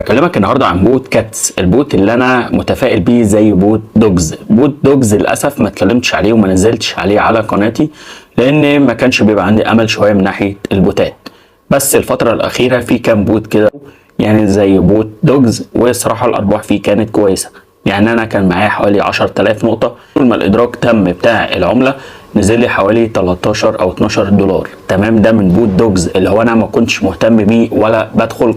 بكلمك النهارده عن بوت كاتس، البوت اللي انا متفائل بيه زي بوت دوجز. بوت دوجز للاسف ما اتكلمتش عليه وما نزلتش عليه على قناتي لان ما كانش بيبقى عندي امل شويه من ناحيه البوتات. بس الفتره الاخيره في كام بوت كده يعني زي بوت دوجز، والصراحه الارباح فيه كانت كويسه. يعني انا كان معايا حوالي 10000 نقطه، طول ما الادراك تم بتاع العمله نزل لي حوالي 13 او 12 دولار. تمام، ده من بوت دوجز اللي هو انا ما كنتش مهتم بيه ولا بدخل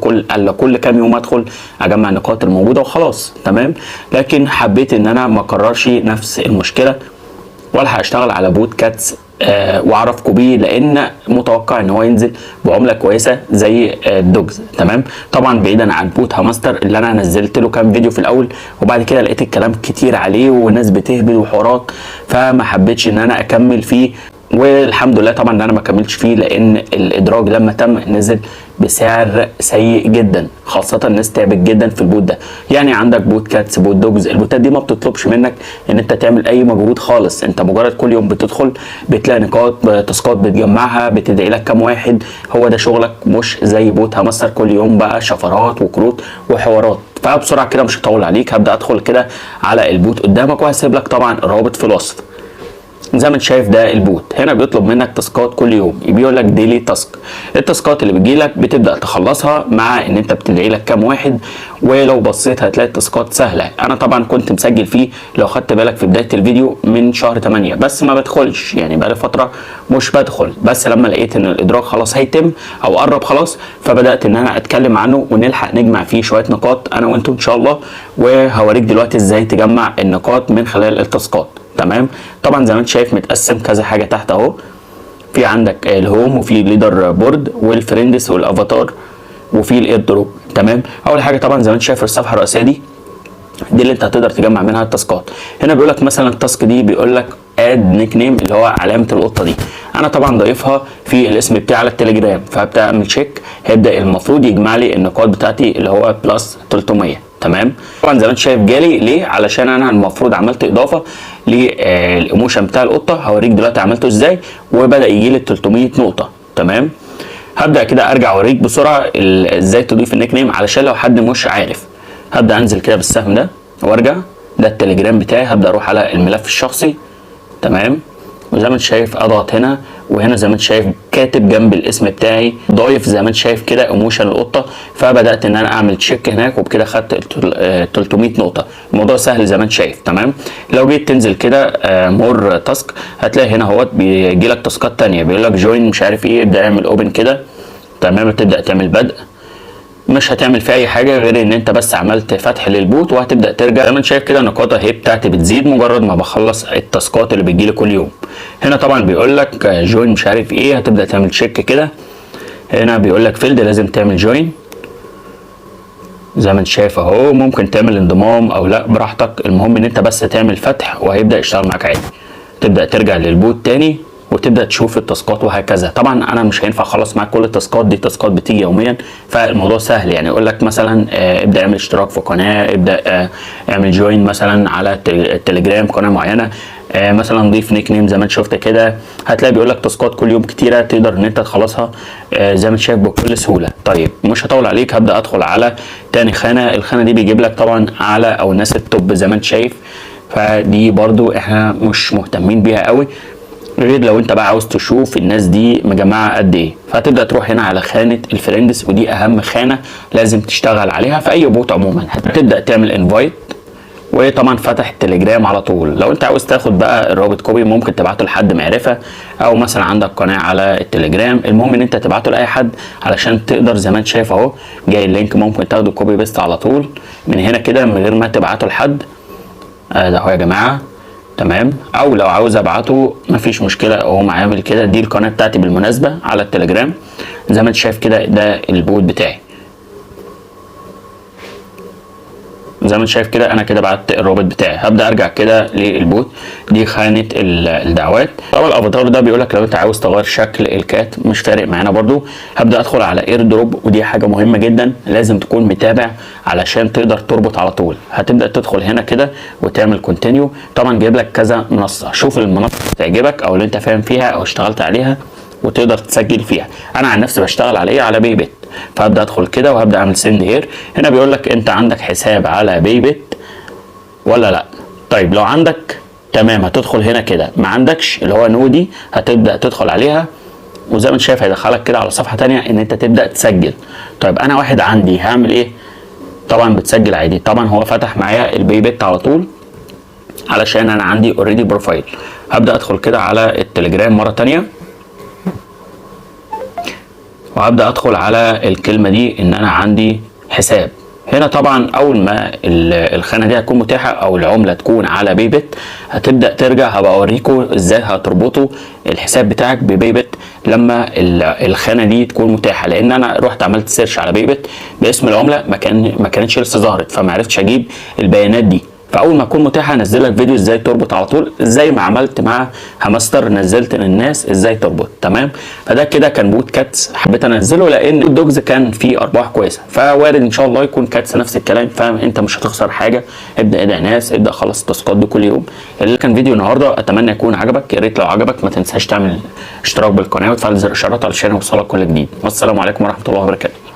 كل كام يوم ادخل اجمع النقاط الموجوده وخلاص. تمام، لكن حبيت ان انا ما اكررش نفس المشكله ولا هشتغل على بوت كاتس واعرفكم بيه، لان متوقع ان هو ينزل بعمله كويسه زي الدوجز. تمام، طبعا بعيدا عن بوت هامستر اللي انا نزلت له كام فيديو في الاول وبعد كده لقيت الكلام كتير عليه والناس بتهبل وحوارات، فما حبيتش ان انا اكمل فيه. والحمد لله طبعا ان انا ما كملتش فيه لان الادراج لما تم نزل بسعر سيء جدا، خاصه الناس تعبت جدا في البوت ده. يعني عندك بوت كاتس، بوت دوجز، البوتات دي ما بتطلبش منك ان انت تعمل اي مجهود خالص، انت مجرد كل يوم بتدخل بتلاقي نقاط تاسكات بتجمعها، بتدعي لك كام واحد، هو ده شغلك. مش زي بوت هامستر كل يوم بقى شفرات وكروت وحوارات. فبسرعه كده مش هطول عليك، هبدا ادخل كده على البوت قدامك وهسيب لك طبعا الرابط في الوصف. زي ما انت شايف ده البوت، هنا بيطلب منك تاسكات كل يوم، بيقول لك ديلي تاسك. التاسكات اللي بتجي لك بتبدا تخلصها مع ان انت بتدعي لك كام واحد، ولو بصيت هتلاقي التاسكات سهله. انا طبعا كنت مسجل فيه لو خدت بالك في بدايه الفيديو من شهر 8، بس ما بدخلش، يعني بقالي فتره مش بدخل. بس لما لقيت ان الادراك خلاص هيتم او قرب خلاص، فبدات ان انا اتكلم عنه ونلحق نجمع فيه شويه نقاط انا وانتم ان شاء الله، وهوريك دلوقتي ازاي تجمع النقاط من خلال التاسكات. تمام، طبعا زي ما انت شايف متقسم كذا حاجه تحت اهو، في عندك الهوم وفي الليدر بورد والفريندس والافاتار وفي الاير دروب. تمام، اول حاجه طبعا زي ما انت شايف الصفحه الرئيسيه دي اللي انت هتقدر تجمع منها التاسكات. هنا بيقول لك مثلا التاسك دي بيقول لك اد نيك نيم اللي هو علامه القطه دي، انا طبعا ضايفها في الاسم بتاعي على التليجرام، فهبدا اعمل تشيك، هيبدا المفروض يجمع لي النقاط بتاعتي اللي هو بلس 300. تمام، طبعا زي ما انت شايف جالي ليه، علشان انا المفروض عملت اضافه للايموشن بتاع القطه، هوريك دلوقتي عملته ازاي، وبدا يجي لي 300 نقطه. تمام، هبدا كده ارجع اوريك بسرعه ازاي تضيف النيك نيم علشان لو حد مش عارف. هبدا انزل كده بالسهم ده وارجع، ده التليجرام بتاعي، هبدا اروح على الملف الشخصي. تمام، وزي ما انت شايف اضغط هنا، وهنا زي ما انت شايف كاتب جنب الاسم بتاعي ضايف زي ما انت شايف كده ايموشن القطه، فبدات ان انا اعمل تشيك هناك وبكده خدت 300 نقطه. الموضوع سهل زي ما انت شايف. تمام، لو جيت تنزل كده مور تاسك هتلاقي هنا اهوت بيجي لك تاسكات ثانيه، بيقول لك جوين مش عارف ايه، ابدا اعمل اوبن كده. تمام، تبدا تعمل بدء، مش هتعمل فيه اي حاجه غير ان انت بس عملت فتح للبوت وهتبدا ترجع. زي ما انت شايف كده النقاط اهي بتاعتي بتزيد مجرد ما بخلص التاسكات اللي بتجيلي كل يوم. هنا طبعا بيقول لك جوين مش عارف ايه، هتبدا تعمل تشيك كده. هنا بيقول لك فيلد لازم تعمل جوين زي ما انت شايف اهو، ممكن تعمل انضمام او لا براحتك، المهم ان انت بس تعمل فتح وهيبدا يشتغل معاك عادي. تبدا ترجع للبوت تاني وتبدا تشوف التاسكات وهكذا. طبعا انا مش هينفع اخلص معاك كل التاسكات دي، تاسكات بتيجي يوميا، فالموضوع سهل. يعني يقول لك مثلا ابدا اعمل اشتراك في قناه، ابدا اعمل جوين مثلا على التليجرام قناه معينه، مثلا ضيف نيك نيم زي ما انت شفت كده. هتلاقي بيقول لك تاسكات كل يوم كتيره تقدر ان انت تخلصها زي ما انت شايف بكل سهوله. طيب مش هطول عليك، هبدا ادخل على تاني خانه. الخانه دي بيجيب لك طبعا على او الناس التوب زي ما انت شايف، فدي برضو احنا مش مهتمين بيها قوي غير لو انت بقى عاوز تشوف الناس دي مجمعه قد ايه. فهتبدا تروح هنا على خانه الفريندز، ودي اهم خانه لازم تشتغل عليها في اي بوت عموما. هتبدا تعمل انفايت، وطبعا فتح التليجرام على طول. لو انت عاوز تاخد بقى الرابط كوبي ممكن تبعته لحد معرفه، او مثلا عندك قناه على التليجرام، المهم ان انت تبعته لاي حد علشان تقدر زي ما انت شايف اهو جاي اللينك، ممكن تاخده كوبي بيست على طول من هنا كده من غير ما تبعته لحد. ده اهو يا جماعه. تمام، او لو عاوز ابعته مفيش مشكله اهو عامل كده. دي القناه بتاعتي بالمناسبه على التليجرام زي ما انت شايف كده، ده البوت بتاعي زي ما انت شايف كده. انا كده بعت الرابط بتاعي، هبدا ارجع كده للبوت. دي خانه الدعوات. طبعا الافاتار ده بيقول لك لو انت عاوز تغير شكل الكات مش فارق معانا برضو. هبدا ادخل على اير دروب، ودي حاجه مهمه جدا لازم تكون متابع علشان تقدر تربط على طول. هتبدا تدخل هنا كده وتعمل كونتينيو. طبعا جايب لك كذا منصه، شوف المنصه تعجبك او اللي انت فاهم فيها او اشتغلت عليها وتقدر تسجل فيها. انا عن نفسي بشتغل على ايه، على باي بيت. فهبدا ادخل كده وهبدا اعمل سند هير. هنا بيقول لك انت عندك حساب على بايبت ولا لا. طيب لو عندك تمام هتدخل هنا كده، ما عندكش اللي هو نو دي هتبدا تدخل عليها، وزي ما انت شايف هيدخلك كده على صفحه ثانيه ان انت تبدا تسجل. طيب انا واحد عندي هعمل ايه؟ طبعا بتسجل عادي. طبعا هو فتح معايا البايبت على طول علشان انا عندي اوريدي بروفايل. هبدا ادخل كده على التليجرام مره ثانيه، وهبدا ادخل على الكلمه دي ان انا عندي حساب. هنا طبعا اول ما الخانه دي هتكون متاحه او العمله تكون على بايبت هتبدا ترجع. هبقى اوريكم ازاي هتربطوا الحساب بتاعك ببايبت لما الخانه دي تكون متاحه، لان انا رحت عملت سيرش على بايبت باسم العمله ما كانتش لسه ظهرت، فما عرفتش اجيب البيانات دي. فاول ما تكون متاحه هنزل لك فيديو ازاي تربط على طول، زي ما عملت مع همستر نزلت للناس ازاي تربط. تمام. فده كده كان بوت كاتس حبيت انزله لان بوت دوجز كان فيه ارباح كويسه، فوارد ان شاء الله يكون كاتس نفس الكلام. فاهم انت مش هتخسر حاجه. ابدا ادعي ناس، ابدا خلص التاسكات دي كل يوم. اللي كان فيديو النهارده اتمنى يكون عجبك. يا ريت لو عجبك ما تنساش تعمل اشتراك بالقناه وتفعل زر الاشعارات علشان يوصلك كل جديد. والسلام عليكم ورحمه الله وبركاته.